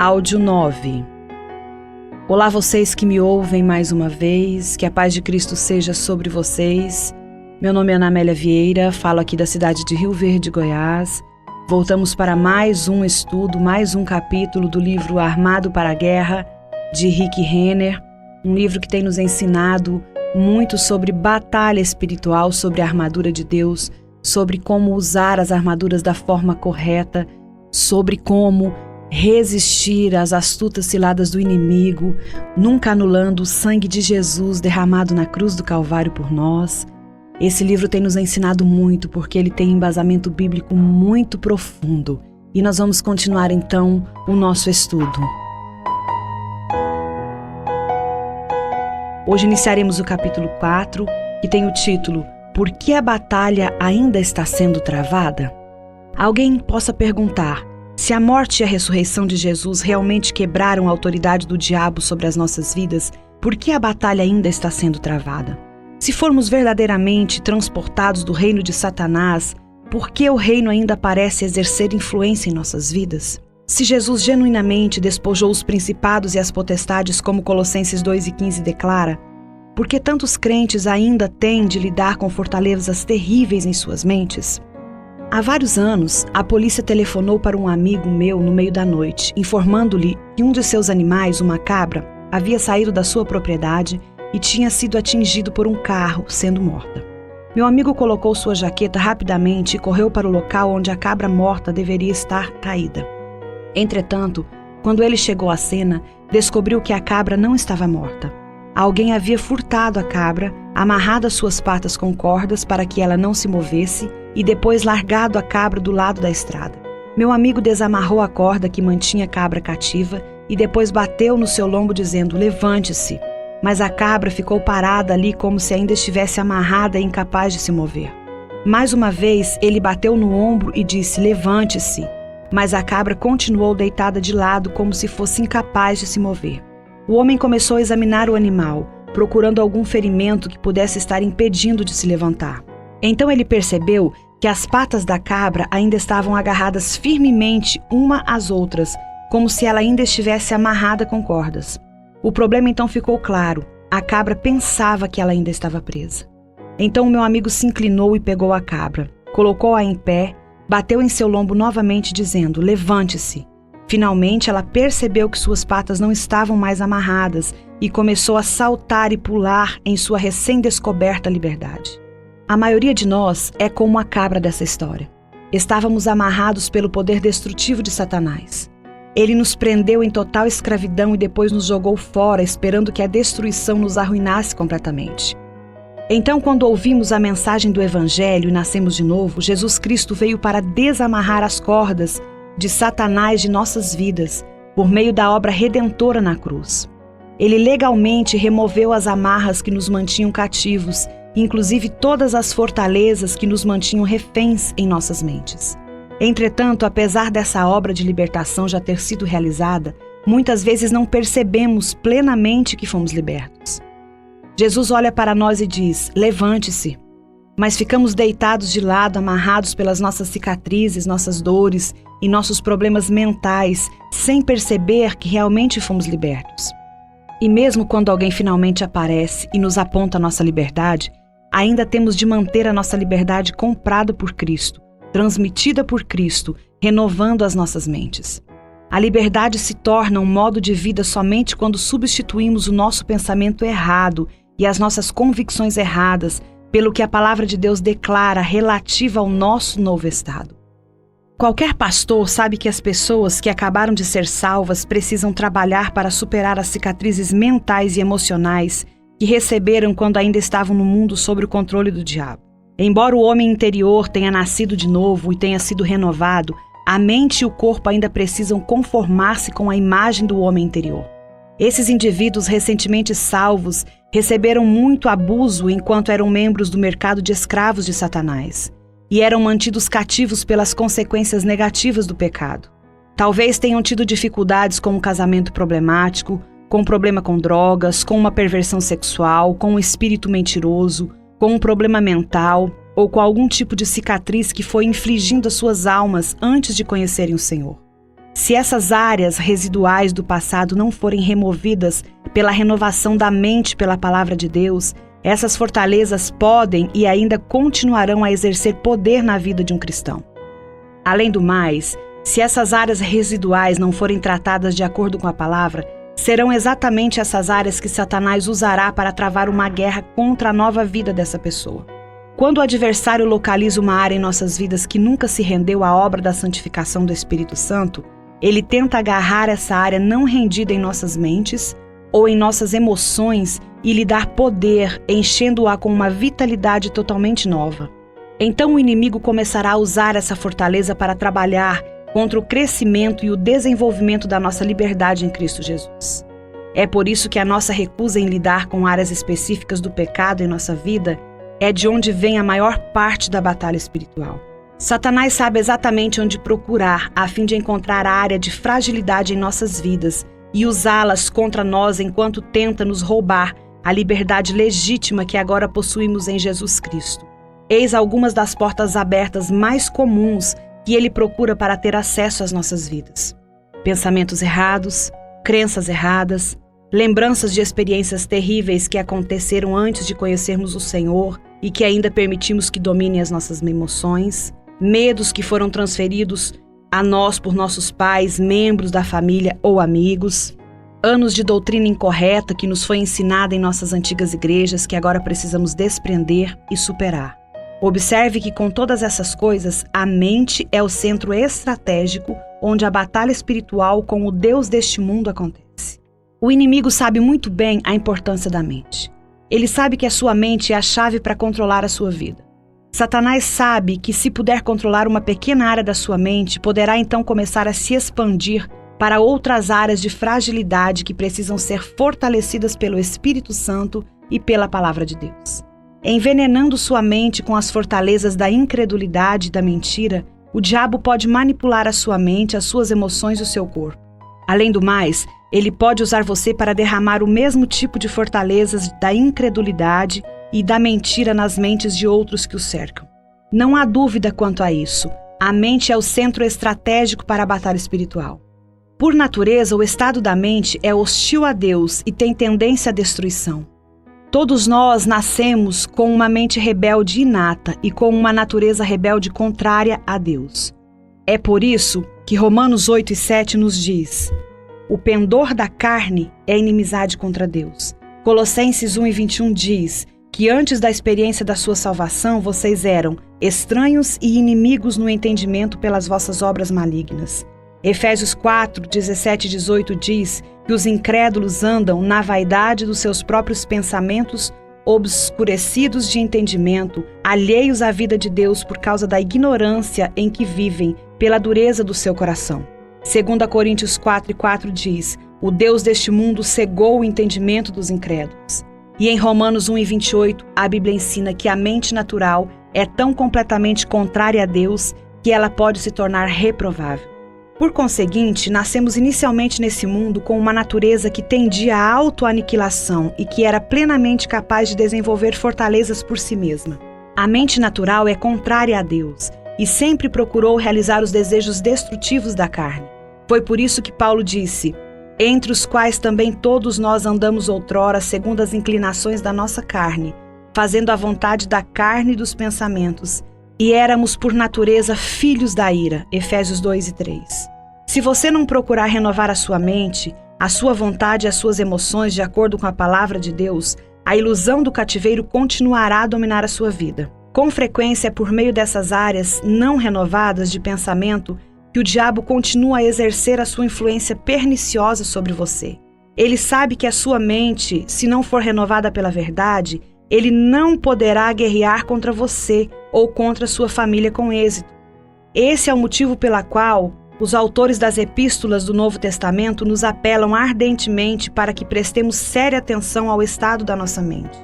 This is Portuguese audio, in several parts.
Áudio 9. Olá vocês que me ouvem mais uma vez, que a paz de Cristo seja sobre vocês. Meu nome é Ana Amélia Vieira, falo aqui da cidade de Rio Verde, Goiás. Voltamos para mais um estudo, mais um capítulo do livro Armado para a Guerra, de Rick Renner, um livro que tem nos ensinado muito sobre batalha espiritual, sobre a armadura de Deus, sobre como usar as armaduras da forma correta, sobre como resistir às astutas ciladas do inimigo, nunca anulando o sangue de Jesus derramado na cruz do Calvário por nós. Esse livro tem nos ensinado muito porque ele tem embasamento bíblico muito profundo. E nós vamos continuar então o nosso estudo. Hoje iniciaremos o capítulo 4, que tem o título Por que a batalha ainda está sendo travada? Alguém possa perguntar: se a morte e a ressurreição de Jesus realmente quebraram a autoridade do diabo sobre as nossas vidas, por que a batalha ainda está sendo travada? Se formos verdadeiramente transportados do reino de Satanás, por que o reino ainda parece exercer influência em nossas vidas? Se Jesus genuinamente despojou os principados e as potestades, como Colossenses 2:15 declara, por que tantos crentes ainda têm de lidar com fortalezas terríveis em suas mentes? Há vários anos, a polícia telefonou para um amigo meu no meio da noite, informando-lhe que um de seus animais, uma cabra, havia saído da sua propriedade e tinha sido atingido por um carro, sendo morta. Meu amigo colocou sua jaqueta rapidamente e correu para o local onde a cabra morta deveria estar caída. Entretanto, quando ele chegou à cena, descobriu que a cabra não estava morta. Alguém havia furtado a cabra, amarrado as suas patas com cordas para que ela não se movesse e depois largado a cabra do lado da estrada. Meu amigo desamarrou a corda que mantinha a cabra cativa e depois bateu no seu lombo dizendo: "Levante-se". Mas a cabra ficou parada ali como se ainda estivesse amarrada e incapaz de se mover. Mais uma vez, ele bateu no ombro e disse: "Levante-se". Mas a cabra continuou deitada de lado como se fosse incapaz de se mover. O homem começou a examinar o animal, procurando algum ferimento que pudesse estar impedindo de se levantar. Então ele percebeu que as patas da cabra ainda estavam agarradas firmemente uma às outras, como se ela ainda estivesse amarrada com cordas. O problema então ficou claro: a cabra pensava que ela ainda estava presa. Então o meu amigo se inclinou e pegou a cabra, colocou-a em pé, bateu em seu lombo novamente dizendo: "Levante-se". Finalmente ela percebeu que suas patas não estavam mais amarradas e começou a saltar e pular em sua recém-descoberta liberdade. A maioria de nós é como a cabra dessa história. Estávamos amarrados pelo poder destrutivo de Satanás. Ele nos prendeu em total escravidão e depois nos jogou fora, esperando que a destruição nos arruinasse completamente. Então, quando ouvimos a mensagem do Evangelho e nascemos de novo, Jesus Cristo veio para desamarrar as cordas de Satanás de nossas vidas, por meio da obra redentora na cruz. Ele legalmente removeu as amarras que nos mantinham cativos, inclusive todas as fortalezas que nos mantinham reféns em nossas mentes. Entretanto, apesar dessa obra de libertação já ter sido realizada, muitas vezes não percebemos plenamente que fomos libertos. Jesus olha para nós e diz: "Levante-se", mas ficamos deitados de lado, amarrados pelas nossas cicatrizes, nossas dores e nossos problemas mentais, sem perceber que realmente fomos libertos. E mesmo quando alguém finalmente aparece e nos aponta a nossa liberdade, ainda temos de manter a nossa liberdade comprada por Cristo, transmitida por Cristo, renovando as nossas mentes. A liberdade se torna um modo de vida somente quando substituímos o nosso pensamento errado e as nossas convicções erradas pelo que a palavra de Deus declara relativa ao nosso novo estado. Qualquer pastor sabe que as pessoas que acabaram de ser salvas precisam trabalhar para superar as cicatrizes mentais e emocionais que receberam quando ainda estavam no mundo sob o controle do diabo. Embora o homem interior tenha nascido de novo e tenha sido renovado, a mente e o corpo ainda precisam conformar-se com a imagem do homem interior. Esses indivíduos recentemente salvos receberam muito abuso enquanto eram membros do mercado de escravos de Satanás e eram mantidos cativos pelas consequências negativas do pecado. Talvez tenham tido dificuldades com um casamento problemático, com um problema com drogas, com uma perversão sexual, com um espírito mentiroso, com um problema mental ou com algum tipo de cicatriz que foi infligindo às suas almas antes de conhecerem o Senhor. Se essas áreas residuais do passado não forem removidas pela renovação da mente pela palavra de Deus, essas fortalezas podem e ainda continuarão a exercer poder na vida de um cristão. Além do mais, se essas áreas residuais não forem tratadas de acordo com a palavra, serão exatamente essas áreas que Satanás usará para travar uma guerra contra a nova vida dessa pessoa. Quando o adversário localiza uma área em nossas vidas que nunca se rendeu à obra da santificação do Espírito Santo, ele tenta agarrar essa área não rendida em nossas mentes ou em nossas emoções e lhe dar poder, enchendo-a com uma vitalidade totalmente nova. Então o inimigo começará a usar essa fortaleza para trabalhar contra o crescimento e o desenvolvimento da nossa liberdade em Cristo Jesus. É por isso que a nossa recusa em lidar com áreas específicas do pecado em nossa vida é de onde vem a maior parte da batalha espiritual. Satanás sabe exatamente onde procurar a fim de encontrar a área de fragilidade em nossas vidas e usá-las contra nós enquanto tenta nos roubar a liberdade legítima que agora possuímos em Jesus Cristo. Eis algumas das portas abertas mais comuns que ele procura para ter acesso às nossas vidas: pensamentos errados, crenças erradas, lembranças de experiências terríveis que aconteceram antes de conhecermos o Senhor e que ainda permitimos que dominem as nossas emoções, medos que foram transferidos a nós por nossos pais, membros da família ou amigos, anos de doutrina incorreta que nos foi ensinada em nossas antigas igrejas que agora precisamos desprender e superar. Observe que com todas essas coisas, a mente é o centro estratégico onde a batalha espiritual com o Deus deste mundo acontece. O inimigo sabe muito bem a importância da mente. Ele sabe que a sua mente é a chave para controlar a sua vida. Satanás sabe que se puder controlar uma pequena área da sua mente, poderá então começar a se expandir para outras áreas de fragilidade que precisam ser fortalecidas pelo Espírito Santo e pela Palavra de Deus. Envenenando sua mente com as fortalezas da incredulidade e da mentira, o diabo pode manipular a sua mente, as suas emoções e o seu corpo. Além do mais, ele pode usar você para derramar o mesmo tipo de fortalezas da incredulidade e da mentira nas mentes de outros que o cercam. Não há dúvida quanto a isso. A mente é o centro estratégico para a batalha espiritual. Por natureza, o estado da mente é hostil a Deus e tem tendência à destruição. Todos nós nascemos com uma mente rebelde inata e com uma natureza rebelde contrária a Deus. É por isso que Romanos 8:7 nos diz: o pendor da carne é inimizade contra Deus. Colossenses 1:21 diz que antes da experiência da sua salvação vocês eram estranhos e inimigos no entendimento pelas vossas obras malignas. Efésios 4:17 e 18 diz que os incrédulos andam na vaidade dos seus próprios pensamentos, obscurecidos de entendimento, alheios à vida de Deus por causa da ignorância em que vivem, pela dureza do seu coração. 2 Coríntios 4:4 diz: o Deus deste mundo cegou o entendimento dos incrédulos. E em Romanos 1:28, a Bíblia ensina que a mente natural é tão completamente contrária a Deus que ela pode se tornar reprovável. Por conseguinte, nascemos inicialmente nesse mundo com uma natureza que tendia à autoaniquilação e que era plenamente capaz de desenvolver fortalezas por si mesma. A mente natural é contrária a Deus e sempre procurou realizar os desejos destrutivos da carne. Foi por isso que Paulo disse: entre os quais também todos nós andamos outrora segundo as inclinações da nossa carne, fazendo a vontade da carne e dos pensamentos, e éramos por natureza filhos da ira. Efésios 2:3. Se você não procurar renovar a sua mente, a sua vontade e as suas emoções de acordo com a palavra de Deus, a ilusão do cativeiro continuará a dominar a sua vida. Com frequência é por meio dessas áreas não renovadas de pensamento que o diabo continua a exercer a sua influência perniciosa sobre você. Ele sabe que a sua mente, se não for renovada pela verdade, ele não poderá guerrear contra você ou contra sua família com êxito. Esse é o motivo pela qual os autores das epístolas do Novo Testamento nos apelam ardentemente para que prestemos séria atenção ao estado da nossa mente.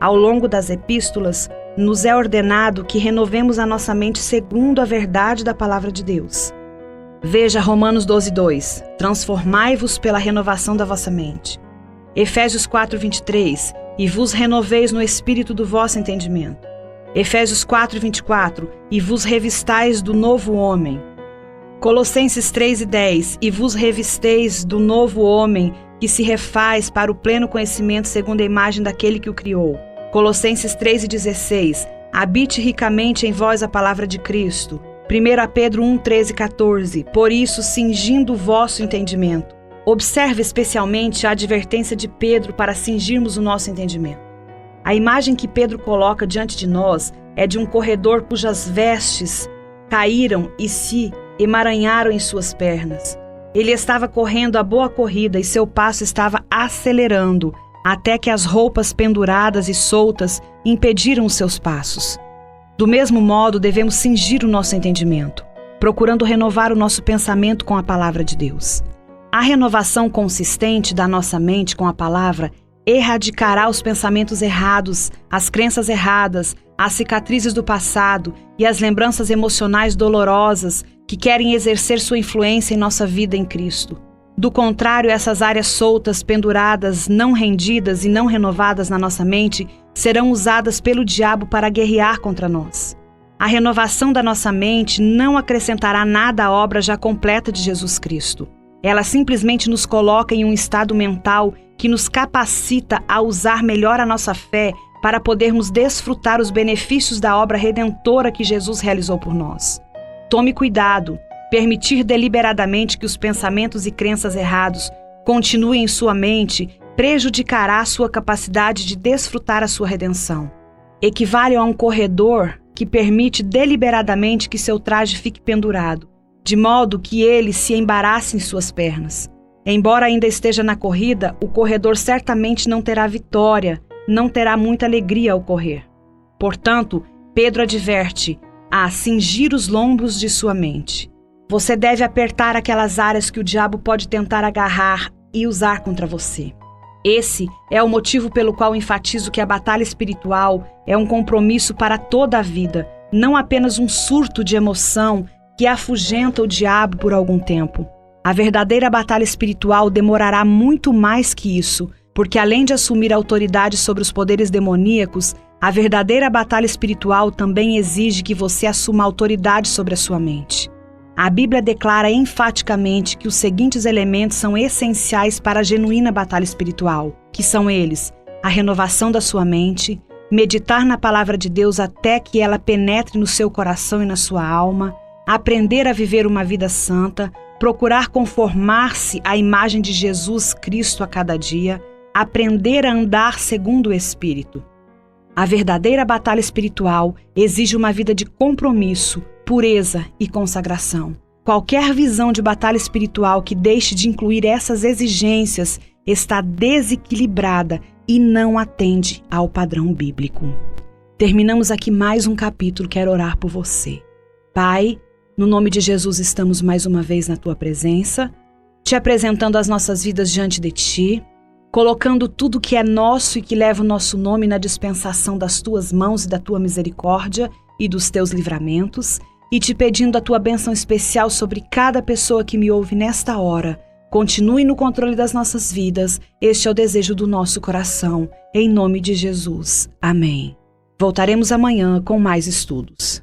Ao longo das epístolas, nos é ordenado que renovemos a nossa mente segundo a verdade da palavra de Deus. Veja Romanos 12:2, transformai-vos pela renovação da vossa mente. Efésios 4:23, e vos renoveis no espírito do vosso entendimento. Efésios 4:24, e vos revistais do novo homem. Colossenses 3:10, e vos revisteis do novo homem, que se refaz para o pleno conhecimento segundo a imagem daquele que o criou. Colossenses 3:16, habite ricamente em vós a palavra de Cristo. 1 Pedro 1:13-14, por isso, cingindo o vosso entendimento. Observe especialmente a advertência de Pedro para cingirmos o nosso entendimento. A imagem que Pedro coloca diante de nós é de um corredor cujas vestes caíram e se emaranharam em suas pernas. Ele estava correndo a boa corrida e seu passo estava acelerando, até que as roupas penduradas e soltas impediram os seus passos. Do mesmo modo, devemos cingir o nosso entendimento, procurando renovar o nosso pensamento com a palavra de Deus. A renovação consistente da nossa mente com a palavra erradicará os pensamentos errados, as crenças erradas, as cicatrizes do passado e as lembranças emocionais dolorosas que querem exercer sua influência em nossa vida em Cristo. Do contrário, essas áreas soltas, penduradas, não rendidas e não renovadas na nossa mente serão usadas pelo diabo para guerrear contra nós. A renovação da nossa mente não acrescentará nada à obra já completa de Jesus Cristo. Ela simplesmente nos coloca em um estado mental que nos capacita a usar melhor a nossa fé para podermos desfrutar os benefícios da obra redentora que Jesus realizou por nós. Tome cuidado. Permitir deliberadamente que os pensamentos e crenças errados continuem em sua mente prejudicará a sua capacidade de desfrutar a sua redenção. Equivale a um corredor que permite deliberadamente que seu traje fique pendurado, de modo que ele se embarace em suas pernas. Embora ainda esteja na corrida, o corredor certamente não terá vitória, não terá muita alegria ao correr. Portanto, Pedro adverte a cingir os lombos de sua mente. Você deve apertar aquelas áreas que o diabo pode tentar agarrar e usar contra você. Esse é o motivo pelo qual enfatizo que a batalha espiritual é um compromisso para toda a vida, não apenas um surto de emoção que afugenta o diabo por algum tempo. A verdadeira batalha espiritual demorará muito mais que isso, porque além de assumir a autoridade sobre os poderes demoníacos, a verdadeira batalha espiritual também exige que você assuma a autoridade sobre a sua mente. A Bíblia declara enfaticamente que os seguintes elementos são essenciais para a genuína batalha espiritual, que são eles: a renovação da sua mente, meditar na palavra de Deus até que ela penetre no seu coração e na sua alma, aprender a viver uma vida santa, procurar conformar-se à imagem de Jesus Cristo a cada dia, aprender a andar segundo o Espírito. A verdadeira batalha espiritual exige uma vida de compromisso, pureza e consagração. Qualquer visão de batalha espiritual que deixe de incluir essas exigências está desequilibrada e não atende ao padrão bíblico. Terminamos aqui mais um capítulo. Quero orar por você. Pai, no nome de Jesus estamos mais uma vez na Tua presença, te apresentando as nossas vidas diante de Ti, colocando tudo que é nosso e que leva o nosso nome na dispensação das Tuas mãos e da Tua misericórdia e dos Teus livramentos, e te pedindo a Tua bênção especial sobre cada pessoa que me ouve nesta hora. Continue no controle das nossas vidas. Este é o desejo do nosso coração. Em nome de Jesus. Amém. Voltaremos amanhã com mais estudos.